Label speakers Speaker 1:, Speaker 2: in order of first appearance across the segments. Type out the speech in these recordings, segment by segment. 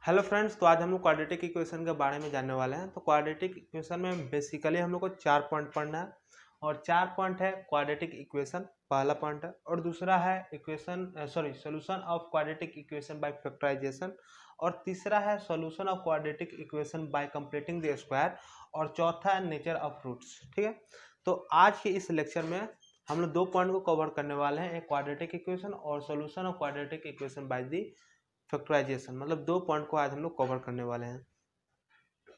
Speaker 1: Hello friends, तो आज हम लोग क्वाड्रेटिक इक्वेशन के बारे में जानने वाले हैं। तो क्वाड्रेटिक इक्वेशन में बेसिकली हम लोग को 4 पॉइंट पढ़ना है और 4 पॉइंट है क्वाड्रेटिक इक्वेशन, पहला पॉइंट है। और दूसरा है equation solution of quadratic equation by factorisation. और तीसरा है solution of quadratic equation by completing the square. और चौथा है नेचर ऑफ रूट्स। ठीक है, तो आज के इस लेक्चर में हम लोग 2 पॉइंट को कवर करने वाले हैं, एक क्वाड्रेटिक इक्वेशन और solution of quadratic equation by the factorisation. मतलब 2 पॉइंट को आज हम लोग कवर करने वाले हैं।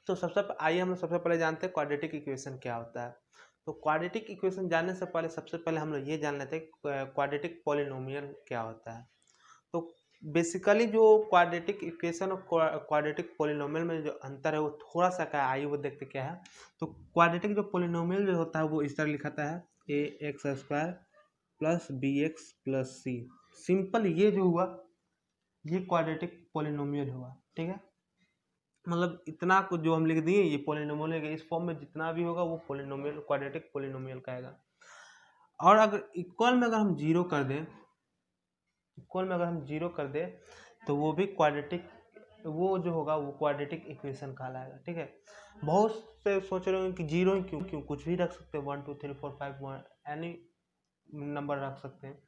Speaker 1: तो आइए हम लोग सबसे पहले जानते हैं क्वाड्रेटिक इक्वेशन क्या होता है। तो क्वाड्रेटिक इक्वेशन जानने से पहले सबसे पहले हम लोग ये जान लेते हैं क्वाड्रेटिक पॉलिनोमियल क्या होता है। तो बेसिकली जो क्वाड्रेटिक इक्वेशन और क्वाड्रेटिक पॉलिनोमियल में जो अंतर है वो थोड़ा सा क्या है, आइए वो देखते क्या है। तो क्वाड्रेटिक जो पॉलिनोमियल जो होता है वो इस तरह लिखाता है A X square plus B X plus C. Simple ये जो हुआ ये क्वाड्रेटिक पॉलिनोमियल हुआ। ठीक है, मतलब इतना कुछ जो हम लिख दिए ये पॉलिनोमियल के इस फॉर्म में जितना भी होगा वो पॉलिनोमियल क्वाड्रेटिक पॉलिनोमियल कहेगा। और अगर इक्वल में अगर हम जीरो कर दें, इक्वल में अगर हम जीरो कर दें तो वो भी क्वाड्रेटिक, वो जो होगा वो क्वाड्रेटिक इक्वेशन कहलाएगा। ठीक है, बहुत से सोच रहे हो कि जीरो ही क्यों क्यों कुछ भी रख सकते हैं, 1 2 3 4 5 एनी नंबर रख सकते हैं।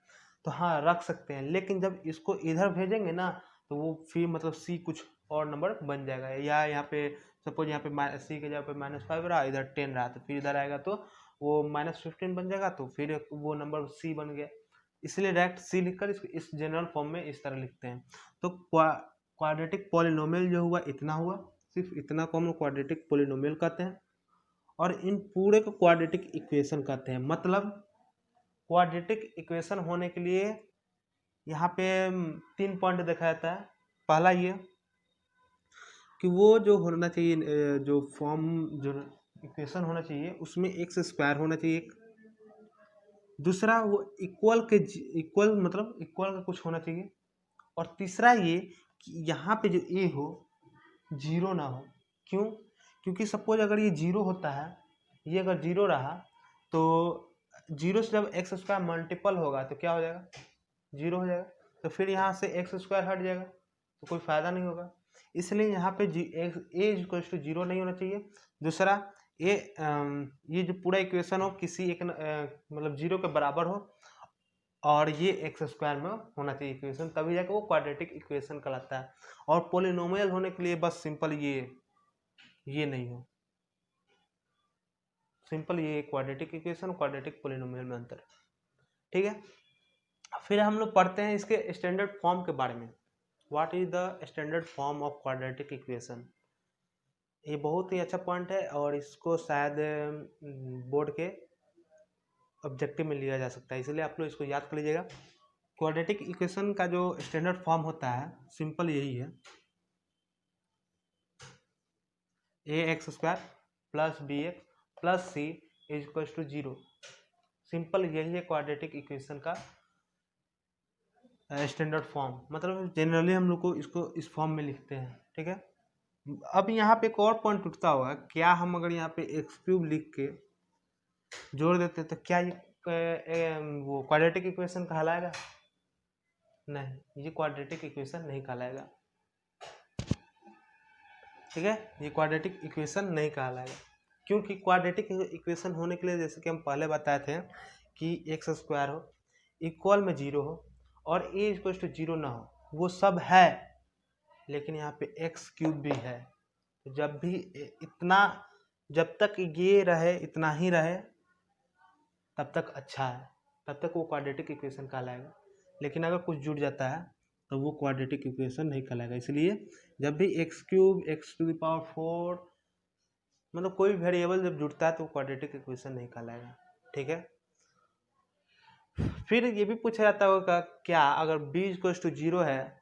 Speaker 1: तो हाँ रख सकते हैं, लेकिन जब इसको इधर भेजेंगे ना तो वो फिर मतलब सी कुछ और नंबर बन जाएगा। या यहाँ पे सपोज यहाँ पे सी के जगह पे -5 रहा, इधर 10 रहा, तो फिर इधर आएगा तो वो -15 बन जाएगा, तो फिर वो नंबर सी बन गया। इसलिए डायरेक्ट सी लिखकर इसको इस जनरल फॉर्म में इस तरह लिखते हैं। तो क्वाड्रेटिक पॉलिनोमियल जो हुआ इतना हुआ, सिर्फ इतना को हम लोग क्वाड्रेटिक पॉलिनोमियल कहते हैं। और इन पूरे को क्वाड्रेटिक इक्वेशन कहते हैं। मतलब क्वाड्रेटिक इक्वेशन होने के लिए यहाँ पे 3 पॉइंट देखा जाता है। पहला ये कि वो जो होना चाहिए, जो फॉर्म जो इक्वेशन होना चाहिए उसमें एक्स स्क्वायर होना चाहिए। दूसरा वो इक्वल मतलब इक्वल का कुछ होना चाहिए। और तीसरा ये कि यहाँ पे जो ए हो जीरो ना हो। क्यों? क्योंकि सपोज अगर ये जीरो होता है, ये अगर जीरो रहा तो जीरो से जब एक्स स्क्वायर मल्टीपल होगा तो क्या हो जाएगा, जीरो हो जाएगा। तो फिर यहाँ से एक्स स्क्वायर हट जाएगा तो कोई फायदा नहीं होगा। इसलिए यहाँ पे ए इक्वल टू जीरो नहीं होना चाहिए। दूसरा ये जो पूरा इक्वेशन हो किसी एक मतलब जीरो के बराबर हो और ये एक्स स्क्वायर में होना चाहिए इक्वेशन, तभी जाकर वो क्वाड्रेटिक इक्वेशन कहलाता है। और पॉलिनोमियल होने के लिए बस सिंपल ये नहीं हो, सिंपल ये क्वाड्रेटिक इक्वेशन क्वाड्रेटिक पॉलिनोमियल में अंतर है। ठीक है, फिर हम लोग पढ़ते हैं इसके स्टैंडर्ड फॉर्म के बारे में। What is the standard form of quadratic equation. ये बहुत ही अच्छा पॉइंट है और इसको शायद बोर्ड के ऑब्जेक्टिव में लिया जा सकता है, इसलिए आप लोग इसको याद कर लीजिएगा। क्वाड्रेटिक इक्वेशन का जो स्टैंडर्ड फॉर्म होता है सिंपल यही है, A X square plus B X plus C is equal to zero. Simple यही है क्वाड्रेटिक इक्वेशन का स्टैंडर्ड फॉर्म। मतलब जनरली हम लोग को इसको इस फॉर्म में लिखते हैं। ठीक है, अब यहाँ पे एक और पॉइंट उठता हुआ, क्या हम अगर यहाँ पे एक्स क्यूब लिख के जोड़ देते तो क्या ये वो क्वाड्रेटिक इक्वेशन कहलाएगा? नहीं, ये क्वाड्रेटिक इक्वेशन नहीं कहलाएगा। ठीक है, ये क्वाड्रेटिक इक्वेशन नहीं कहलाएगा क्योंकि क्वाड्रेटिक इक्वेशन होने के लिए जैसे कि हम पहले बताए थे कि एक्स स्क्वायर हो, इक्वल में जीरो हो और ए इक्वल टू जीरो ना हो, वो सब है लेकिन यहाँ पे एक्स क्यूब भी है। तो जब भी इतना, जब तक ये रहे इतना ही रहे तब तक अच्छा है, तब तक वो क्वाड्रेटिक इक्वेशन कहलाएगा। लेकिन अगर कुछ जुड़ जाता है तो वो क्वाड्रेटिक इक्वेशन नहीं कहलाएगा। इसलिए जब भी x cube x to the power 4 मतलब कोई वेरिएबल जब जुड़ता है तो क्वाड्रेटिक इक्वेशन नहीं कहलाएगा। ठीक है, फिर ये भी पूछा जाता होगा क्या अगर b इक्वल टू जीरो है,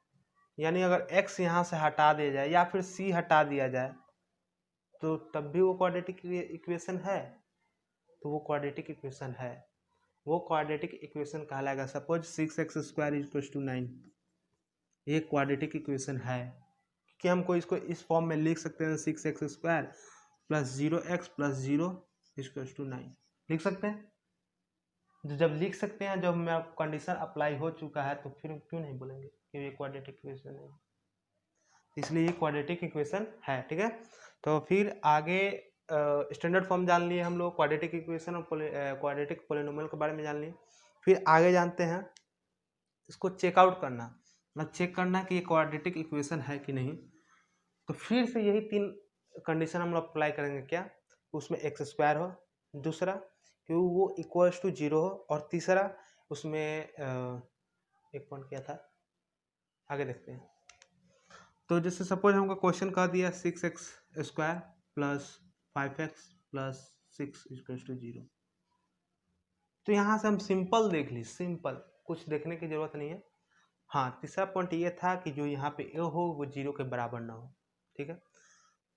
Speaker 1: यानी अगर x यहाँ से हटा दिया जाए या फिर c हटा दिया जाए तो तब भी वो क्वाड्रेटिक इक्वेशन है? तो वो क्वाड्रेटिक इक्वेशन है, वो क्वाड्रेटिक इक्वेशन कहलाएगा। Suppose 6x square equal to 9, ये क्वाड्रेटिक इक्वेशन है कि हमको इसको इस फॉर्म में लिख सकते हैं 6x square plus 0x plus 0 equal to 9 लिख सकते हैं। जब लिख सकते हैं, जब मैं कंडीशन अप्लाई हो चुका है तो फिर क्यों नहीं बोलेंगे कि ये क्वाड्रेटिक इक्वेशन है। इसलिए ये क्वाड्रेटिक इक्वेशन है। ठीक है, तो फिर आगे स्टैंडर्ड फॉर्म जान लिए हम लोग, क्वाड्रेटिक इक्वेशन और क्वाड्रेटिक पोलिनोमियल के बारे में जान लिए। फिर आगे जानते हैं इसको चेकआउट करना, मतलब चेक करना कि ये क्वाड्रेटिक इक्वेशन है कि नहीं। तो फिर से यही 3 कंडीशन हम लोग अप्लाई करेंगे। क्या? उसमें एक्स स्क्वायर हो, दूसरा कि वो इक्वल्स टू 0 हो, और तीसरा उसमें एक पॉइंट क्या था, आगे देखते हैं। तो जैसे सपोज हमको क्वेश्चन कह दिया 6x square plus 5x plus 6 equals to 0। तो यहाँ से हम सिंपल देख ली, सिंपल, कुछ देखने की जरूरत नहीं है। हाँ, तीसरा पॉइंट ये था कि जो यहाँ पे ए हो वो 0 के बराबर ना हो। ठीक है,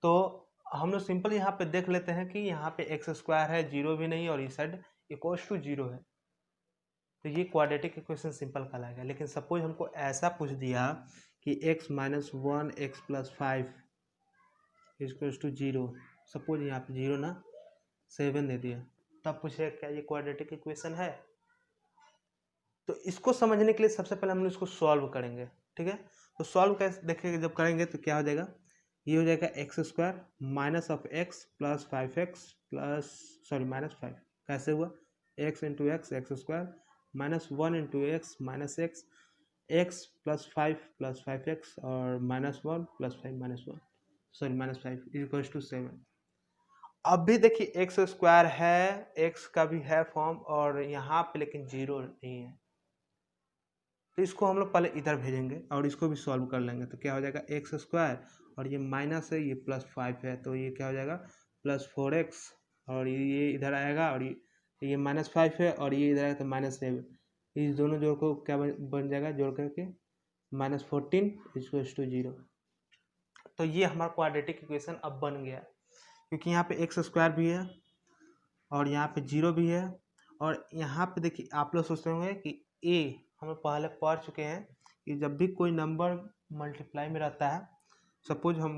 Speaker 1: तो हम लोग सिंपल यहाँ पे देख लेते हैं कि यहाँ पे एक्स स्क्वायर है, 0 भी नहीं, और इस साइड इक्वल्स टू 0 है, तो ये क्वाड्रेटिक इक्वेशन सिंपल कहलाएगा। लेकिन सपोज हमको ऐसा पूछ दिया कि x minus 1 x plus 5 equals to 0, suppose यहाँ पे 0 ना 7 दे दिया, तब पूछे क्या ये क्वाड्रेटिक इक्वेशन है। तो इसको समझने के लिए सबसे पहले हम लोग इसको सॉल्व करेंगे। ठीक है, तो सॉल्व कैसे देखेंगे, जब करेंगे तो क्या हो जाएगा, ये हो जाएगा x square minus of x plus 5x plus minus 5, कैसे हुआ, x into x x square minus 1 into x minus x, x plus 5x और minus 1 plus 5 minus 5 equals to 7। अब भी देखिए एक्स स्क्वायर है, एक्स का भी है फॉर्म, और यहाँ पे लेकिन 0 नहीं है, तो इसको हम लोग पहले इधर भेजेंगे और इसको भी सॉल्व कर लेंगे। तो क्या हो जाएगा, एक्स स्क्वायर और ये माइनस है, ये प्लस 5 है, तो ये क्या हो जाएगा प्लस 4x, और ये इधर आएगा, और ये माइनस 5 है और ये इधर आएगा तो माइनस 7, इस दोनों जोड़ को क्या बन जाएगा, जोड़ करके माइनस 14 इक्वल्स टू 0। तो ये हमारा क्वाड्रेटिक इक्वेशन अब बन गया, क्योंकि यहाँ पे एक्स स्क्वायर भी है और यहाँ पे 0 भी है। और यहाँ पे देखिए आप लोग सोचते होंगे कि ए हम लोग पहले पढ़ चुके हैं कि जब भी कोई नंबर मल्टीप्लाई में रहता है, सपोज हम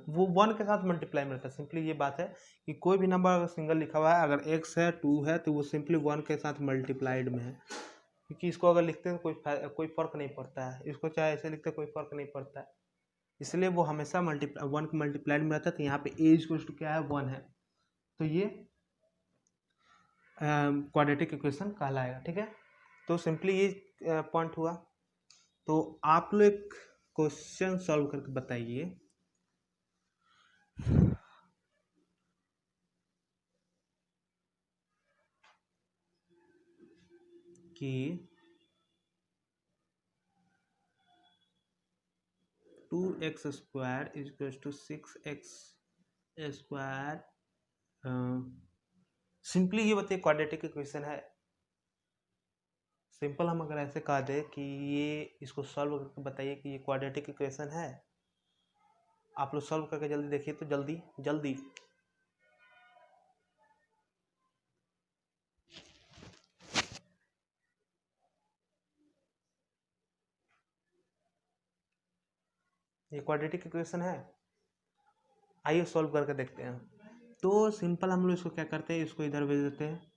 Speaker 1: वो 1 के साथ मल्टीप्लाई में रहता है। सिंपली ये बात है कि कोई भी नंबर अगर सिंगल लिखा हुआ है, अगर x है 2 है, तो वो सिंपली 1 के साथ मल्टीप्लाइड में है, क्योंकि इसको अगर लिखते हैं तो कोई फर्क नहीं पड़ता है, इसको चाहे ऐसे लिखते हैं कोई फर्क नहीं पड़ता है, इसलिए वो हमेशा 1 के मल्टीप्लाइड में रहता है। तो यहाँ पे a इक्वल्स टू क्या है, 1 है, तो ये क्वाड्रेटिक इक्वेशन कहलाएगा। ठीक है, तो सिंपली ये पॉइंट हुआ। तो आप लोग एक क्वेश्चन सॉल्व करके बताइए कि 2x square equals to 6x square, simply ये बताइए क्वाड्रेटिक इक्वेशन है। सिंपल हम अगर ऐसे कह दे कि ये इसको सॉल्व करके बताइए कि ये क्वाड्रेटिक इक्वेशन है, आप लोग सॉल्व करके जल्दी देखिए, तो जल्दी जल्दी। ये क्वाड्रेटिक इक्वेशन है, आइए सॉल्व करके देखते हैं। तो सिंपल हम लोग इसको क्या करते हैं, इसको इधर भेज देते हैं,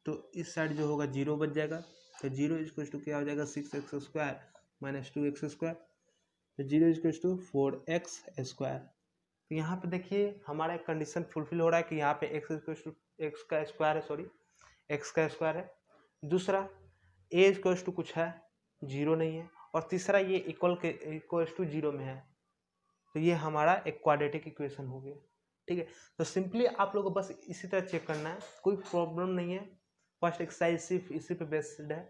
Speaker 1: तो इस साइड जो होगा 0 बच जाएगा, तो 0 इक्वल्स टू क्या हो जाएगा, 6x square minus 2x square, तो 0 इक्वल्स टू 4x स्क्वायर। तो यहाँ पे देखिए हमारा एक कंडीशन फुलफिल हो रहा है कि यहाँ पे x इक्वल्स टू एक्स का स्क्वायर है, सॉरी x का स्क्वायर है, दूसरा a इक्वल्स टू कुछ है, 0 नहीं है, और तीसरा ये इक्वल्स टू 0 में है, तो ये हमारा एक क्वाड्रेटिक इक्वेशन हो गया। ठीक है, तो सिंपली आप लोगों को बस इसी तरह चेक करना है, कोई प्रॉब्लम नहीं है, फर्स्ट एक्सरसाइज सिर्फ इसी पे बेस्ड है,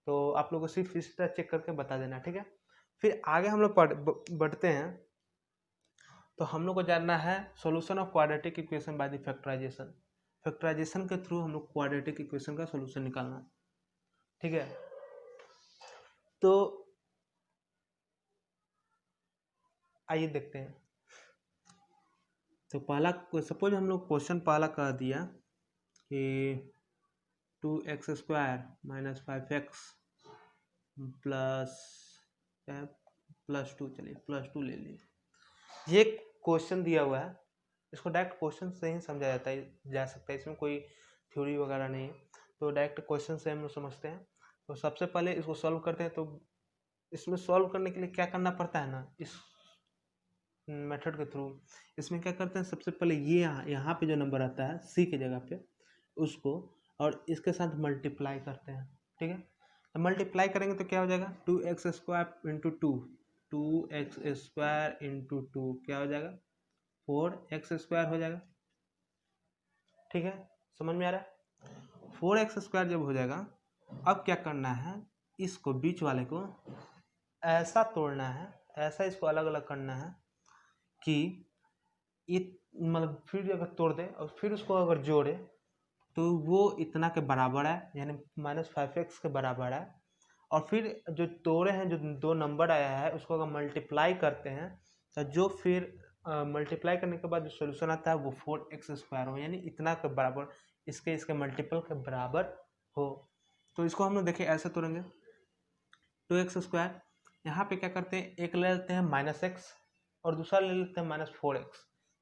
Speaker 1: तो आप लोगों को सिर्फ इसी तरह चेक करके बता देना। ठीक है, फिर आगे हम लोग बढ़ते हैं। तो हम लोग को जानना है solution of quadratic equation by the factorization. Factorization के थ्रू हम लोग क्वाड्रेटिक इक्वेशन का सॉल्यूशन निकालना। ठीक है, तो आइए देखते हैं। तो पहला सपोज हम लोग क्वेश्चन पहला कर दिया कि 2x square minus 5x plus 2, चलिए प्लस 2 ले लीजिए। ये क्वेश्चन दिया हुआ है, इसको डायरेक्ट क्वेश्चन से ही समझा जा सकता है, इसमें कोई थ्योरी वगैरह नहीं है, तो डायरेक्ट क्वेश्चन से हम लोग समझते हैं। तो सबसे पहले इसको सॉल्व करते हैं। तो इसमें सॉल्व करने के लिए क्या करना पड़ता है ना, इस मेथड के थ्रू इसमें क्या करते हैं, सबसे पहले ये यहाँ पे जो नंबर आता है सी की जगह पे उसको और इसके साथ मल्टीप्लाई करते हैं। ठीक है, तो मल्टीप्लाई करेंगे तो क्या हो जाएगा, 2x² इंटू 2x² इंटू 2 क्या हो जाएगा, 4x² हो जाएगा। ठीक है, समझ में आ रहा है। 4x² जब हो जाएगा, अब क्या करना है, इसको बीच वाले को ऐसा तोड़ना है, ऐसा इसको अलग अलग करना है कि ये मतलब फिर अगर तोड़ दे और फिर उसको अगर जोड़े तो वो इतना के बराबर है, यानी -5x के बराबर है। और फिर जो तोड़े हैं, जो दो नंबर आया है उसको अगर मल्टीप्लाई करते हैं तो जो फिर मल्टीप्लाई करने के बाद जो सोल्यूशन आता है वो 4x² हो, यानी इतना के बराबर, इसके मल्टीपल के बराबर हो। तो इसको हम लोग देखें ऐसे तोड़ेंगे, 2x², यहाँ पे क्या करते हैं, एक ले लेते हैं -x और दूसरा ले लेते हैं -4x।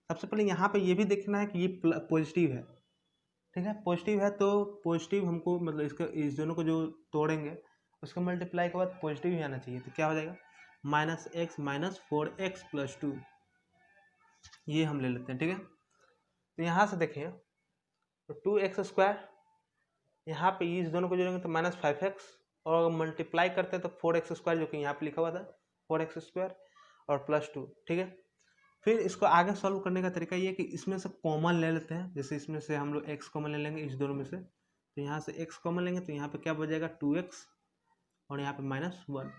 Speaker 1: सबसे पहले यहाँ पे ये भी देखना है कि ये पॉजिटिव है। ठीक है, पॉजिटिव है तो पॉजिटिव हमको मतलब इसका इस दोनों को जो तोड़ेंगे उसका मल्टीप्लाई के बाद पॉजिटिव ही आना चाहिए। तो क्या हो जाएगा, -x - 4x + 2, ये हम ले लेते हैं। ठीक है, तो यहाँ से देखिए तो 2x², यहाँ पे इस दोनों को जोड़ेंगे तो -5x और अगर मल्टीप्लाई करते हैं तो 4x² जो कि यहाँ पे लिखा हुआ था 4x² और +2। ठीक है, फिर इसको आगे सॉल्व करने का तरीका ये है कि इसमें से कॉमन ले लेते हैं। जैसे इसमें से हम लोग x कॉमन ले लेंगे इस दोनों में से, तो यहाँ से x कॉमन लेंगे तो यहाँ पे क्या बच जाएगा, 2x और यहाँ पे -1,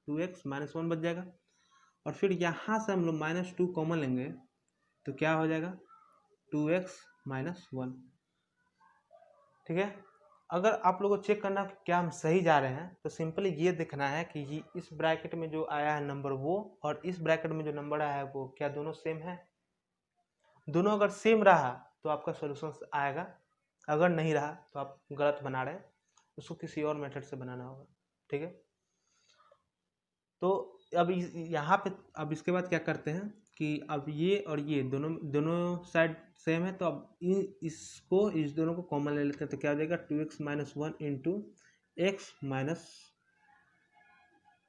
Speaker 1: 2x - 1 बच जाएगा। और फिर यहाँ से हम लोग -2 कॉमन लेंगे तो क्या हो जाएगा, 2x - 1। ठीक है, अगर आप लोगों को चेक करना क्या हम सही जा रहे हैं तो सिंपली ये देखना है कि ये इस ब्रैकेट में जो आया है नंबर वो और इस ब्रैकेट में जो नंबर आया है वो क्या दोनों सेम है। दोनों अगर सेम रहा तो आपका सॉल्यूशन आएगा, अगर नहीं रहा तो आप गलत बना रहे हैं, उसको किसी और मेथड से बनाना होगा। ठीक है, तो अब यहाँ पे अब इसके बाद क्या करते हैं कि अब ये और ये दोनों साइड सेम है, तो अब इसको इस दोनों को कॉमन ले लेते हैं। तो क्या हो जाएगा, 2x - 1 इंटू x -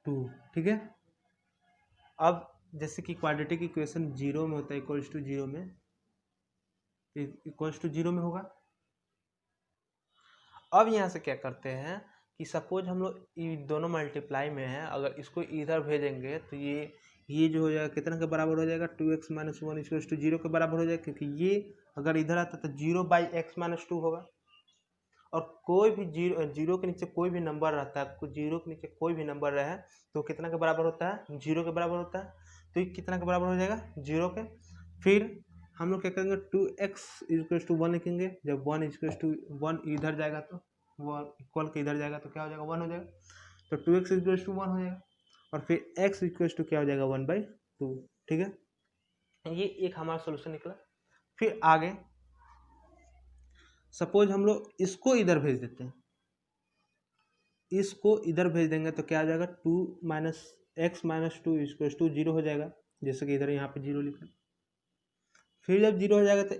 Speaker 1: 2। ठीक है, अब जैसे कि क्वाड्रेटिक इक्वेशन 0 में होता है, इक्वल्स टू 0 में, इक्वल्स टू 0 में होगा। अब यहाँ से क्या करते हैं कि सपोज हम लोग दोनों मल्टीप्लाई में है, अगर इसको इधर भेजेंगे तो ये जो हो जाएगा कितना के बराबर हो जाएगा, 2x - 1 इक्वल्स टू 0 के बराबर हो जाएगा, क्योंकि ये अगर इधर आता तो 0/x - 2 होगा। और कोई भी जीरो के नीचे कोई भी नंबर रहता है, जीरो के नीचे कोई भी नंबर रहे तो कितना के बराबर होता है, 0 के बराबर होता है। तो ये कितना के बराबर हो जाएगा, 0 के। फिर हम लोग क्या करेंगे, 2x = 1 लिखेंगे। जब 1 = 1 इधर जाएगा तो वो इक्वल के इधर जाएगा तो क्या हो जाएगा, 1 हो जाएगा। तो 2x = 1 हो जाएगा और फिर x = क्या हो जाएगा, 1/2। ठीक है, ये एक हमारा सोल्यूशन निकला। फिर आगे सपोज हम लोग इसको इधर भेज देते हैं, इसको इधर भेज देंगे तो क्या आ जाएगा, 2 - x - 2 = 0 हो जाएगा, जैसे कि इधर यहाँ पे 0 लिखा। फिर जब 0 हो जाएगा तो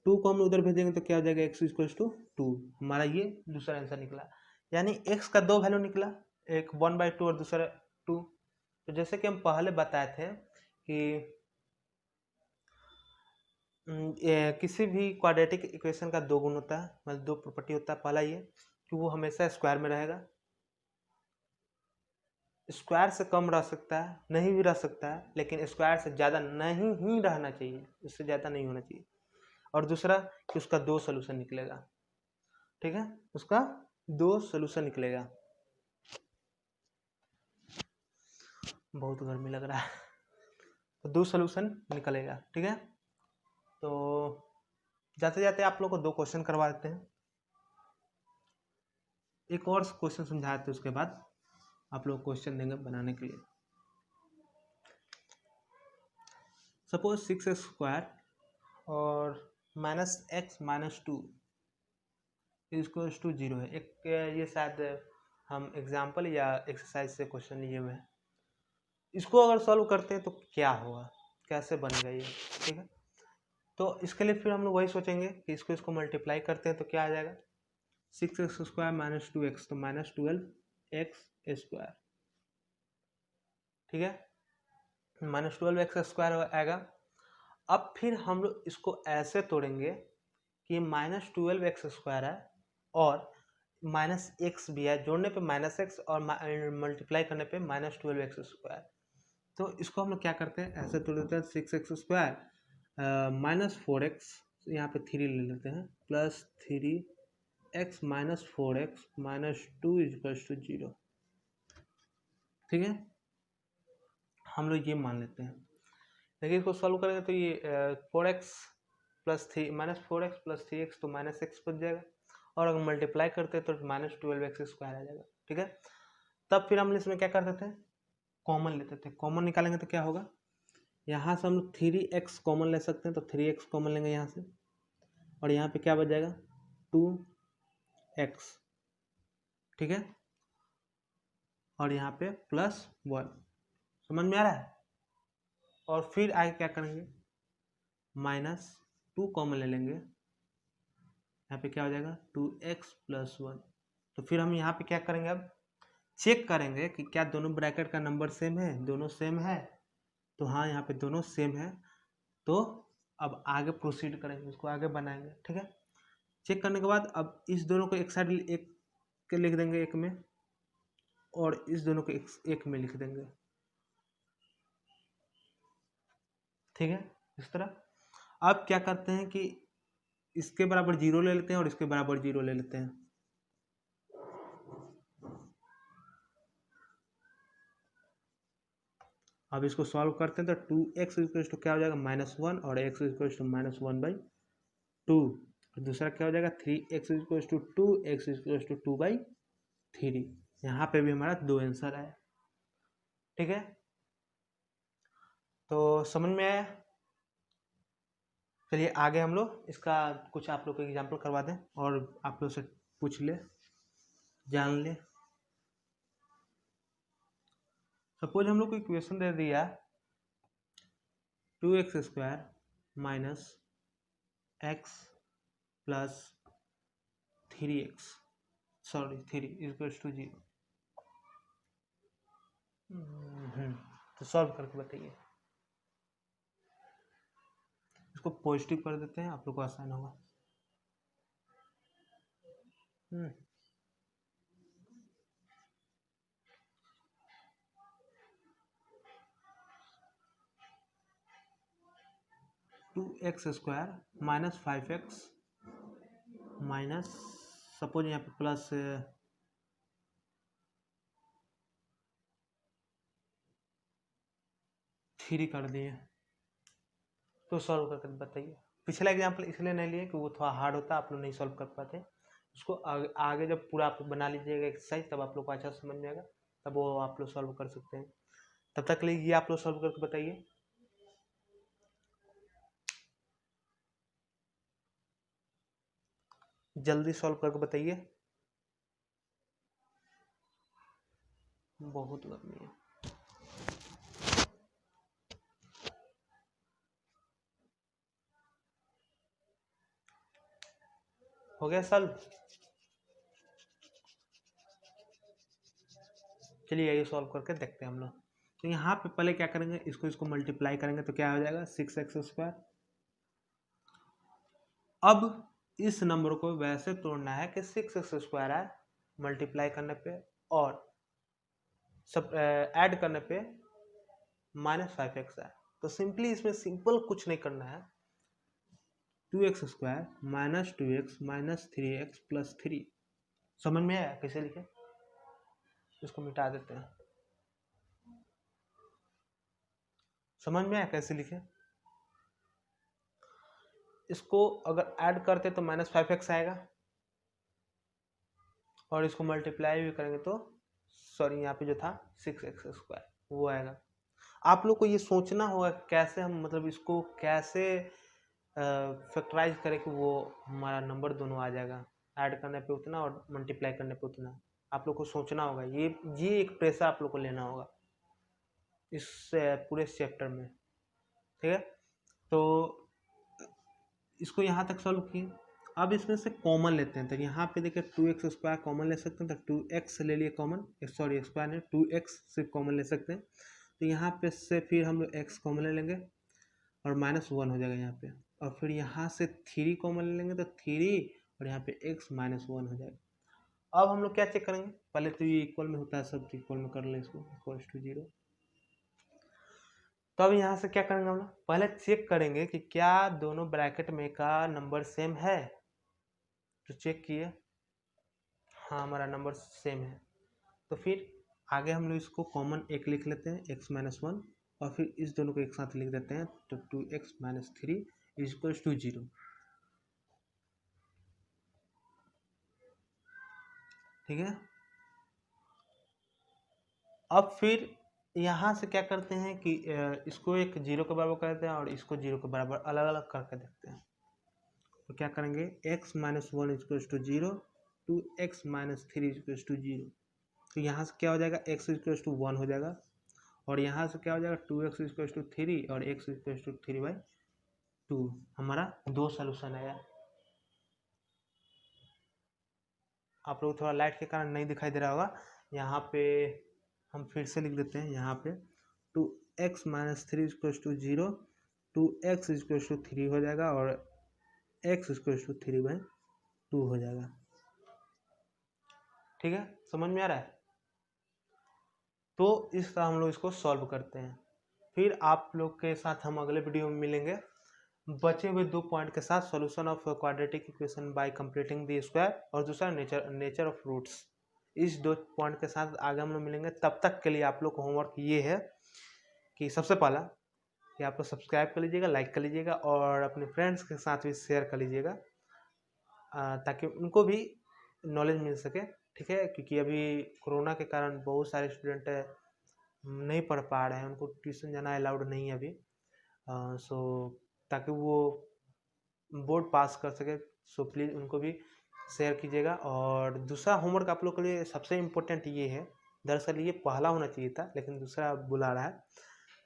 Speaker 1: 2 को हम उधर भेजेंगे तो क्या हो जाएगा, x = 2। हमारा ये दूसरा आंसर निकला, यानी x का दो वैल्यू निकला, एक 1/2 और दूसरा 2। तो जैसे कि हम पहले बताए थे कि किसी भी क्वाड्रेटिक इक्वेशन का दो गुण होता है, मतलब दो प्रॉपर्टी होता है। पहला ये कि वो हमेशा स्क्वायर में रहेगा, स्क्वायर से कम रह सकता है, नहीं भी रह सकता है, लेकिन स्क्वायर से ज़्यादा नहीं ही रहना चाहिए, उससे ज़्यादा नहीं होना चाहिए। और दूसरा कि उसका दो सोल्यूशन निकलेगा। ठीक है, उसका दो सोल्यूशन निकलेगा। बहुत गर्मी लग रहा है, तो दो सोल्यूशन निकलेगा। ठीक है, तो जाते जाते आप लोग को दो क्वेश्चन करवा देते हैं, एक और क्वेश्चन समझाते हैं, उसके बाद आप लोग क्वेश्चन देंगे बनाने के लिए। सपोज 6x² और -x - 2 = 0 है। एक ये शायद हम एग्जाम्पल या एक्सरसाइज से क्वेश्चन लिए हुए हैं। इसको अगर सॉल्व करते हैं तो क्या होगा, कैसे बनेगा ये। ठीक है, तो इसके लिए फिर हम लोग वही सोचेंगे कि इसको मल्टीप्लाई करते हैं तो क्या आ जाएगा, 6x² - 2x तो -12x²। ठीक है, -12x² आएगा। अब फिर हम लोग इसको ऐसे तोड़ेंगे कि -12x² है और -x भी है, जोड़ने पे -x और मल्टीप्लाई करने पे -12x²। तो इसको हम लोग क्या करते हैं, ऐसे तोड़ देते हैं 6x² -4x, यहाँ पे 3 ले लेते हैं, +3x -4x -2 = 0। ठीक है, हम लोग ये मान लेते हैं। देखिए इसको सॉल्व करेंगे तो ये 4x + 3 -4x + 3x तो -x बच जाएगा, और अगर मल्टीप्लाई करते हैं तो -12x² आ जाएगा। ठीक है, तब फिर हम इसमें क्या करते थे, कॉमन लेते थे। कॉमन निकालेंगे तो क्या होगा, यहाँ से हम लोग 3x कॉमन ले सकते हैं, तो 3x कॉमन लेंगे यहाँ से, और यहाँ पे क्या बच जाएगा 2x। ठीक है, और यहाँ पे +1। समझ में आ रहा है। और फिर आगे क्या करेंगे, -2 कॉमन ले लेंगे, यहाँ पे क्या हो जाएगा 2x + 1। तो फिर हम यहाँ पे क्या करेंगे, अब चेक करेंगे कि क्या दोनों ब्रैकेट का नंबर सेम है, दोनों सेम है। तो हाँ, यहाँ पे दोनों सेम है, तो अब आगे प्रोसीड करेंगे, इसको आगे बनाएंगे। ठीक है, चेक करने के बाद अब इस दोनों को एक साइड एक के लिख देंगे एक में, और इस दोनों को एक में लिख देंगे। ठीक है, इस तरह। अब क्या करते हैं कि इसके बराबर 0 ले लेते हैं और इसके बराबर 0 ले लेते हैं। अब इसको सॉल्व करते हैं तो 2x क्या हो जाएगा -1 और x -1/2। दूसरा क्या हो जाएगा 3x = 2, x = 2/3। यहाँ पे भी हमारा 2 आंसर आया। ठीक है, तो समझ में आया। चलिए आगे हम लोग इसका कुछ आप लोग को एग्जाम्पल करवा दें और आप लोग से पूछ ले, जान ले। सपोज हम लोग को इक्वेशन दे दिया 2x² - x + 3x, सॉरी 3 = 0। तो सॉल्व करके बताइए। इसको पॉजिटिव कर देते हैं, आप लोग को आसान होगा। 2x² - 5x माइनस, सपोज यहाँ पे प्लस 3 कर दिए। तो सॉल्व करके बताइए। पिछला एग्जाम्पल इसलिए नहीं लिए कि वो थोड़ा हार्ड होता, आप लोग नहीं सॉल्व कर पाते। उसको आगे जब पूरा आप बना लीजिएगा एक्सरसाइज, तब आप लोग को अच्छा समझ में आएगा, तब वो आप लोग सॉल्व कर सकते हैं। तब तक के लिए ये आप लोग सॉल्व करके बताइए। जल्दी सॉल्व करके बताइए, बहुत गर्मी है। हो गया सॉल्व। चलिए ये सॉल्व करके देखते हैं हम लोग। तो यहाँ पे पहले क्या करेंगे, इसको मल्टीप्लाई करेंगे तो क्या हो जाएगा 6x²। अब इस नंबर को वैसे तोड़ना है कि 6x² है मल्टीप्लाई करने पे, और सब ऐड करने पे -5x है। तो सिंपली इसमें सिंपल कुछ नहीं करना है, 2x² - 2x - 3x + 3। समझ में आया कैसे लिखे, इसको मिटा देते हैं। समझ में आया कैसे लिखे। इसको अगर ऐड करते तो -5x आएगा, और इसको मल्टीप्लाई भी करेंगे तो सॉरी यहाँ पे जो था 6x² वो आएगा। आप लोग को ये सोचना होगा कैसे हम मतलब इसको कैसे फैक्टराइज करें कि वो हमारा नंबर दोनों आ जाएगा, ऐड करने पे उतना और मल्टीप्लाई करने पे उतना। आप लोग को सोचना होगा, ये एक प्रेशर आप लोग को लेना होगा इस पूरे चैप्टर में। ठीक है, तो इसको यहाँ तक सॉल्व किए। अब इसमें से कॉमन लेते हैं, तो यहाँ पे देखिए 2x² कॉमन ले सकते हैं, तो 2x ले लिए कॉमन, सॉरी स्क्वायर नहीं 2x सिर्फ कॉमन ले सकते हैं। तो यहाँ पे से फिर हम लोग x कॉमन ले लेंगे और -1 हो जाएगा यहाँ पे, और फिर यहाँ से 3 कॉमन ले लेंगे तो 3 और यहाँ पे x -1 हो जाएगा। अब हम लोग क्या चेक करेंगे, पहले तो ये इक्वल में होता है, सब इक्वल में कर लें इसको, इक्वल्स टू 0। तो अब यहाँ से क्या करेंगे हम लोग, पहले चेक करेंगे कि क्या दोनों ब्रैकेट में का नंबर सेम है। तो चेक किए, हाँ हमारा नंबर सेम है। तो फिर आगे हम लोग इसको कॉमन एक लिख लेते हैं, x -1, और फिर इस दोनों को एक साथ लिख देते हैं, तो 2x - 3 इक्वल्स टू 0। ठीक है। अब फिर यहाँ से क्या करते हैं कि इसको एक 0 के बराबर कर देते हैं और इसको 0 के बराबर अलग अलग करके देखते हैं। तो क्या करेंगे, x -1 equals to 0, 2x - 3 equals to 0। तो यहाँ से क्या हो जाएगा, x इक्वल्स टू 1 हो जाएगा, और यहाँ से क्या हो जाएगा, 2x इक्वल्स टू 3 और x इक्वल्स टू 3/2। हमारा 2 सोल्यूशन आया। आप लोग थोड़ा लाइट के कारण नहीं दिखाई दे रहा होगा, यहाँ पे हम फिर से लिख देते हैं, यहाँ पे 2x - 3 equals to 0, 2x equals to 3 हो जाएगा और x इक्वल्स टू 3/2 हो जाएगा। ठीक है, समझ में आ रहा है। तो इस तरह हम लोग इसको सॉल्व करते हैं। फिर आप लोग के साथ हम अगले वीडियो में मिलेंगे बचे हुए 2 पॉइंट के साथ, solution of quadratic equation by completing the square, और दूसरा नेचर ऑफ रूट्स। इस 2 पॉइंट के साथ आगे हम लोग मिलेंगे। तब तक के लिए आप लोग को होमवर्क ये है कि सबसे पहला कि आप लोग सब्सक्राइब कर लीजिएगा, लाइक कर लीजिएगा और अपने फ्रेंड्स के साथ भी शेयर कर लीजिएगा, ताकि उनको भी नॉलेज मिल सके। ठीक है, क्योंकि अभी कोरोना के कारण बहुत सारे स्टूडेंट नहीं पढ़ पा रहे हैं, उनको ट्यूशन जाना अलाउड नहीं है अभी, सो ताकि वो बोर्ड पास कर सके। सो प्लीज़ उनको भी शेयर कीजिएगा। और दूसरा होमवर्क आप लोग के लिए सबसे इम्पोर्टेंट ये है, दरअसल ये पहला होना चाहिए था लेकिन दूसरा बुला रहा है,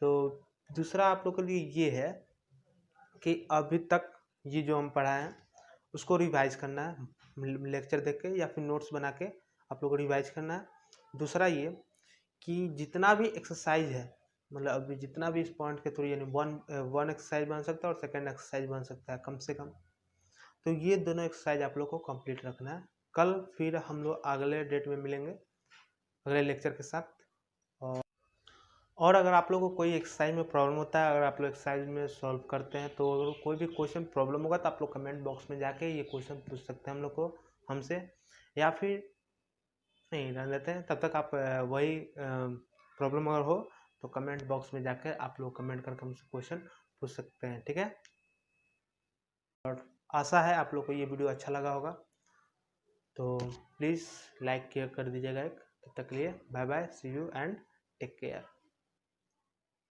Speaker 1: तो दूसरा आप लोग के लिए ये है कि अभी तक ये जो हम पढ़ा है उसको रिवाइज करना है, लेक्चर देख के या फिर नोट्स बना के आप लोग को रिवाइज करना है। दूसरा ये कि जितना भी एक्सरसाइज है, मतलब अभी जितना भी इस पॉइंट के थ्रू, यानी वन एक्सरसाइज बन सकता है और सेकंड एक्सरसाइज बन सकता है कम से कम, तो ये दोनों एक्सरसाइज आप लोग को कंप्लीट रखना है। कल फिर हम लोग अगले डेट में मिलेंगे अगले लेक्चर के साथ। और अगर आप लोग को कोई एक्सरसाइज में प्रॉब्लम होता है, अगर आप लोग एक्सरसाइज में सॉल्व करते हैं, तो अगर कोई भी क्वेश्चन प्रॉब्लम होगा तो आप लोग कमेंट बॉक्स में जाके ये क्वेश्चन पूछ सकते हैं हम लोग को, हमसे, या फिर नहीं रहने देते हैं। तब तक आप वही प्रॉब्लम अगर हो तो कमेंट बॉक्स में जाकर आप लोग कमेंट करके हमसे क्वेश्चन पूछ सकते हैं। ठीक है, और आशा है आप लोग को ये वीडियो अच्छा लगा होगा, तो प्लीज़ लाइक कर दीजिएगा एक। तब तक के लिए bye bye, see you and take care.